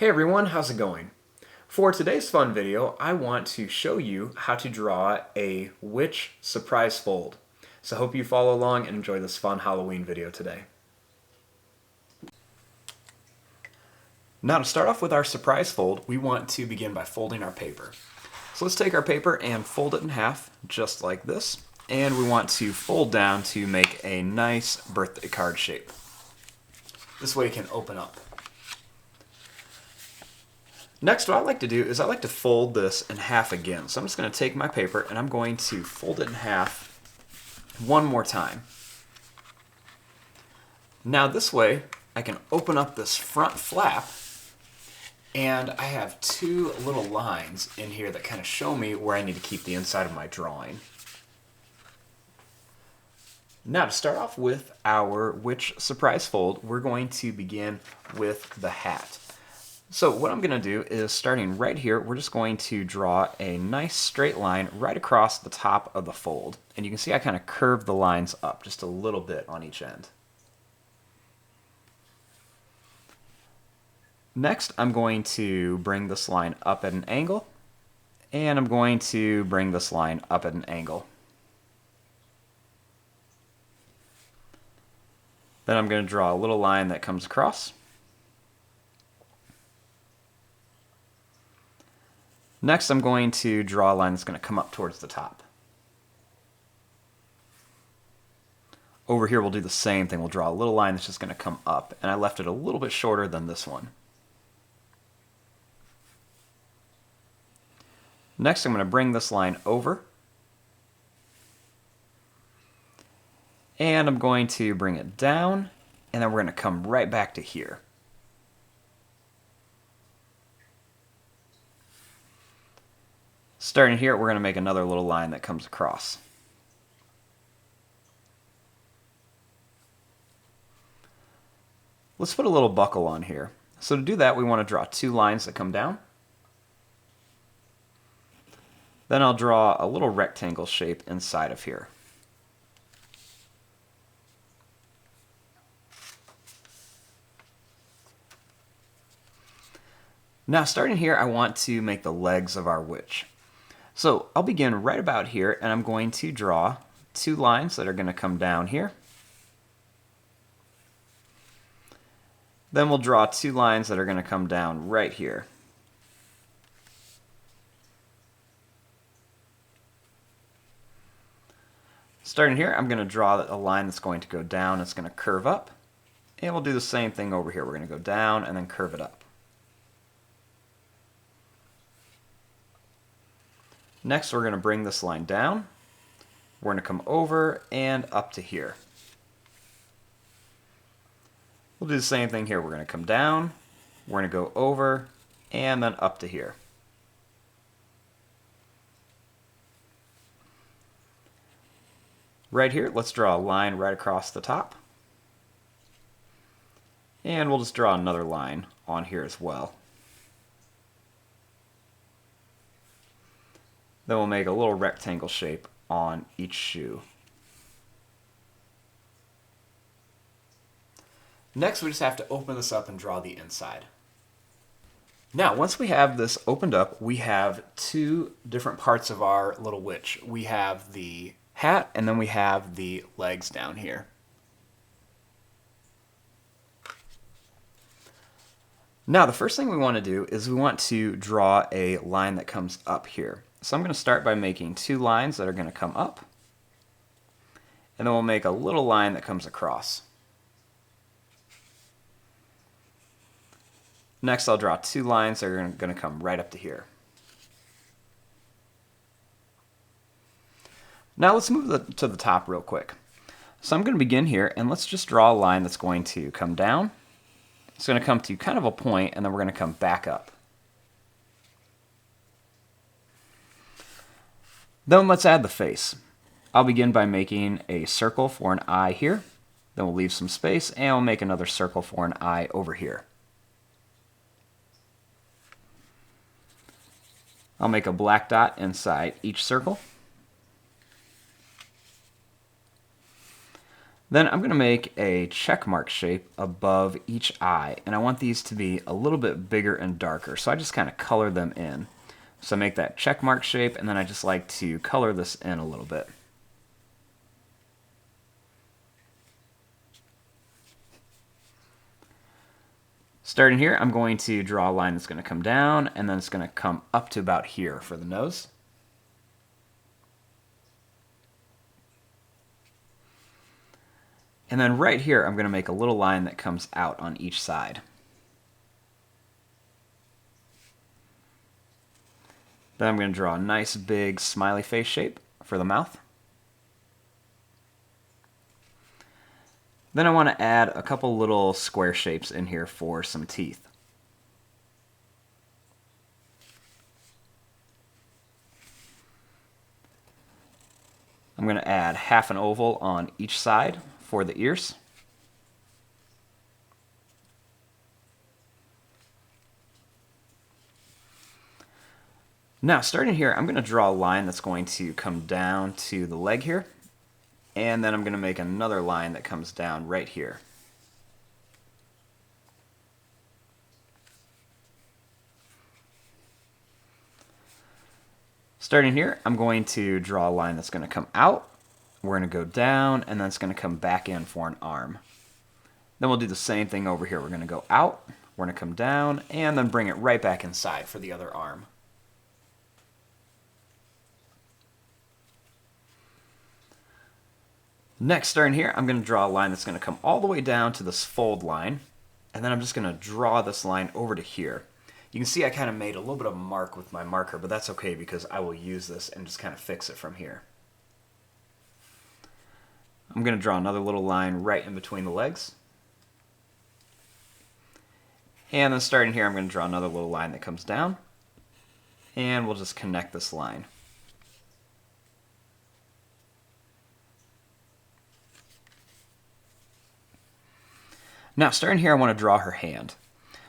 Hey everyone, how's it going? For today's fun video, I want to show you how to draw a witch surprise fold. So I hope you follow along and enjoy this fun Halloween video today. Now to start off with our surprise fold, we want to begin by folding our paper. So let's take our paper and fold it in half, just like this. And we want to fold down to make a nice birthday card shape. This way it can open up. Next, what I like to do is I like to fold this in half again. So I'm just going to take my paper and I'm going to fold it in half one more time. Now this way, I can open up this front flap and I have two little lines in here that kind of show me where I need to keep the inside of my drawing. Now to start off with our witch surprise fold, we're going to begin with the hat. So what I'm going to do is, starting right here, we're just going to draw a nice straight line right across the top of the fold. And you can see I kind of curved the lines up just a little bit on each end. Next, I'm going to bring this line up at an angle, and I'm going to bring this line up at an angle. Then I'm going to draw a little line that comes across. Next, I'm going to draw a line that's going to come up towards the top. Over here, we'll do the same thing. We'll draw a little line that's just going to come up, and I left it a little bit shorter than this one. Next, I'm going to bring this line over, and I'm going to bring it down, and then we're going to come right back to here. Starting here, we're going to make another little line that comes across. Let's put a little buckle on here. So to do that, we want to draw two lines that come down. Then I'll draw a little rectangle shape inside of here. Now starting here, I want to make the legs of our witch. So I'll begin right about here, and I'm going to draw two lines that are going to come down here. Then we'll draw two lines that are going to come down right here. Starting here, I'm going to draw a line that's going to go down, it's going to curve up. And we'll do the same thing over here. We're going to go down and then curve it up. Next, we're going to bring this line down. We're going to come over and up to here. We'll do the same thing here. We're going to come down, we're going to go over, and then up to here. Right here, let's draw a line right across the top. And we'll just draw another line on here as well. Then we'll make a little rectangle shape on each shoe. Next, we just have to open this up and draw the inside. Now, once we have this opened up, we have two different parts of our little witch. We have the hat, and then we have the legs down here. Now, the first thing we want to do is we want to draw a line that comes up here. So I'm going to start by making two lines that are going to come up, and then we'll make a little line that comes across. Next, I'll draw two lines that are going to come right up to here. Now let's move to the top real quick. So I'm going to begin here, and let's just draw a line that's going to come down. It's going to come to kind of a point, and then we're going to come back up. Then let's add the face. I'll begin by making a circle for an eye here. Then we'll leave some space, and we'll make another circle for an eye over here. I'll make a black dot inside each circle. Then I'm going to make a check mark shape above each eye, and I want these to be a little bit bigger and darker, so I just kind of color them in. So I make that check mark shape, and then I just like to color this in a little bit. Starting here, I'm going to draw a line that's going to come down, and then it's going to come up to about here for the nose. And then right here, I'm going to make a little line that comes out on each side. Then I'm going to draw a nice big smiley face shape for the mouth. Then I want to add a couple little square shapes in here for some teeth. I'm going to add half an oval on each side for the ears. Now, starting here, I'm going to draw a line that's going to come down to the leg here, and then I'm going to make another line that comes down right here. Starting here, I'm going to draw a line that's going to come out, we're going to go down, and then it's going to come back in for an arm. Then we'll do the same thing over here. We're going to go out, we're going to come down, and then bring it right back inside for the other arm. Next, starting here, I'm going to draw a line that's going to come all the way down to this fold line, and then I'm just going to draw this line over to here. You can see I kind of made a little bit of a mark with my marker, but that's okay because I will use this and just kind of fix it from here. I'm going to draw another little line right in between the legs. And then starting here, I'm going to draw another little line that comes down, and we'll just connect this line. Now, starting here, I want to draw her hand.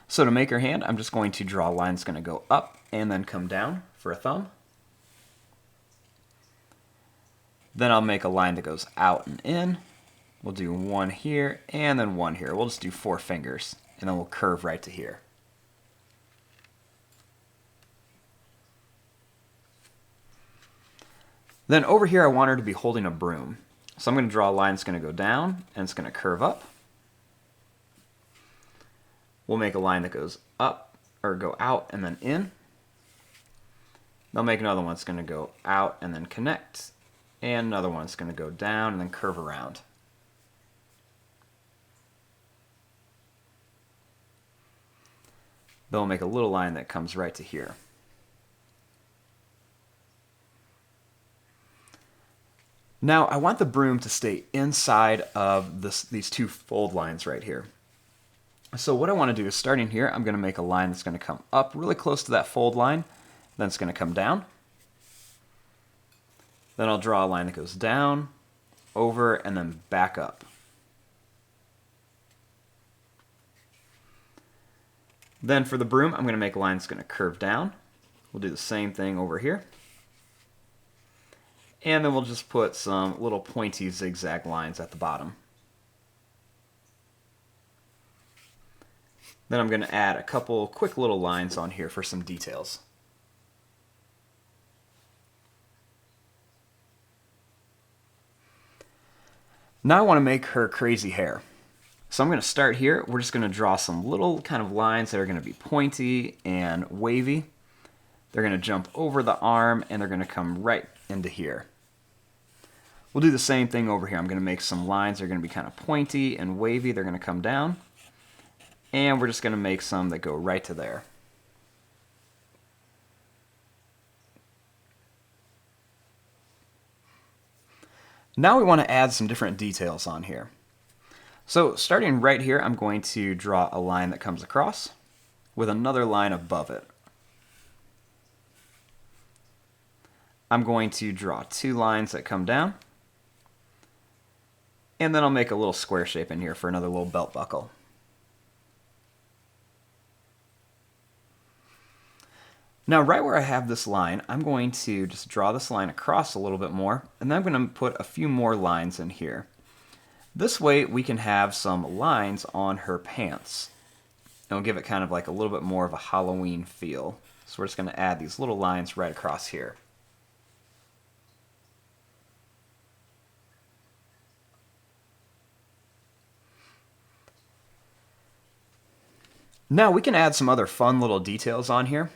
So to make her hand, I'm just going to draw a line that's going to go up and then come down for a thumb. Then I'll make a line that goes out and in. We'll do one here and then one here. We'll just do 4 fingers, and then we'll curve right to here. Then over here, I want her to be holding a broom. So I'm going to draw a line that's going to go down, and it's going to curve up. We'll make a line that goes up, or go out and then in. They'll make another one that's going to go out and then connect, and another one that's going to go down and then curve around. They'll make a little line that comes right to here. Now I want the broom to stay inside of these 2 fold lines right here. So what I want to do is, starting here, I'm going to make a line that's going to come up really close to that fold line, then it's going to come down. Then I'll draw a line that goes down, over, and then back up. Then for the broom, I'm going to make a line that's going to curve down. We'll do the same thing over here. And then we'll just put some little pointy zigzag lines at the bottom. Then I'm going to add a couple quick little lines on here for some details. Now I want to make her crazy hair. So I'm going to start here. We're just going to draw some little kind of lines that are going to be pointy and wavy. They're going to jump over the arm, and they're going to come right into here. We'll do the same thing over here. I'm going to make some lines that are going to be kind of pointy and wavy. They're going to come down. And we're just going to make some that go right to there. Now we want to add some different details on here. So starting right here, I'm going to draw a line that comes across with another line above it. I'm going to draw 2 lines that come down. And then I'll make a little square shape in here for another little belt buckle. Now right where I have this line, I'm going to just draw this line across a little bit more, and then I'm going to put a few more lines in here. This way we can have some lines on her pants. And we'll give it kind of like a little bit more of a Halloween feel. So we're just going to add these little lines right across here. Now we can add some other fun little details on here.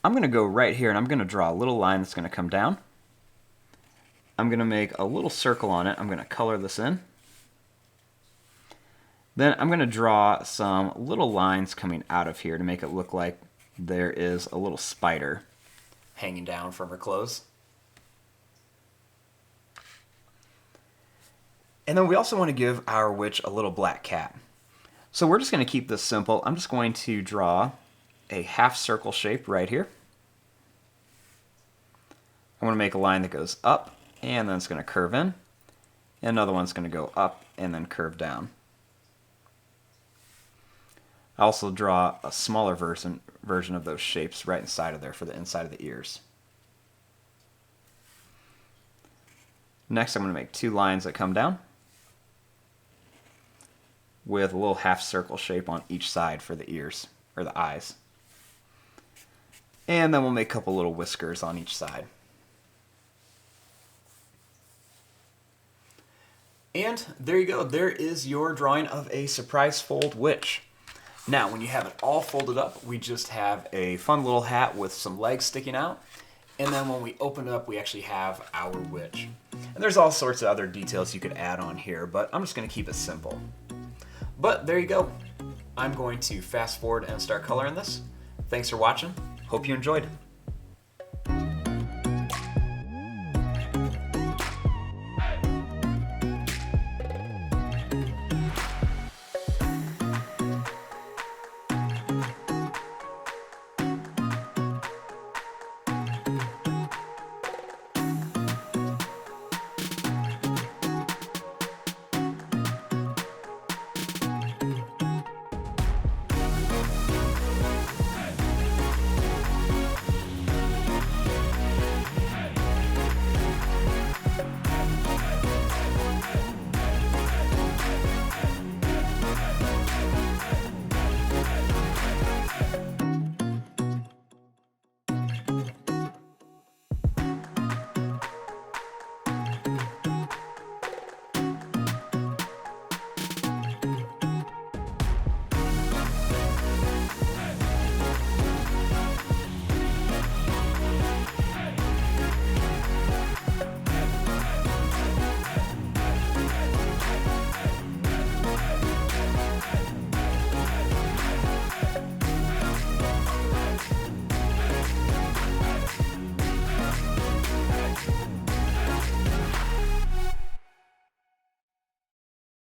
I'm going to go right here and I'm going to draw a little line that's going to come down. I'm going to make a little circle on it. I'm going to color this in. Then I'm going to draw some little lines coming out of here to make it look like there is a little spider hanging down from her clothes. And then we also want to give our witch a little black cat. So we're just going to keep this simple. I'm just going to draw a half circle shape right here. I want to make a line that goes up and then it's going to curve in. And another one's going to go up and then curve down. I also draw a smaller version of those shapes right inside of there for the inside of the ears. Next I'm going to make two lines that come down with a little half circle shape on each side for the ears, or the eyes. And then we'll make a couple little whiskers on each side. And there you go, there is your drawing of a surprise fold witch. Now, when you have it all folded up, we just have a fun little hat with some legs sticking out. And then when we open it up, we actually have our witch. And there's all sorts of other details you could add on here, but I'm just going to keep it simple. But there you go. I'm going to fast forward and start coloring this. Thanks for watching. Hope you enjoyed.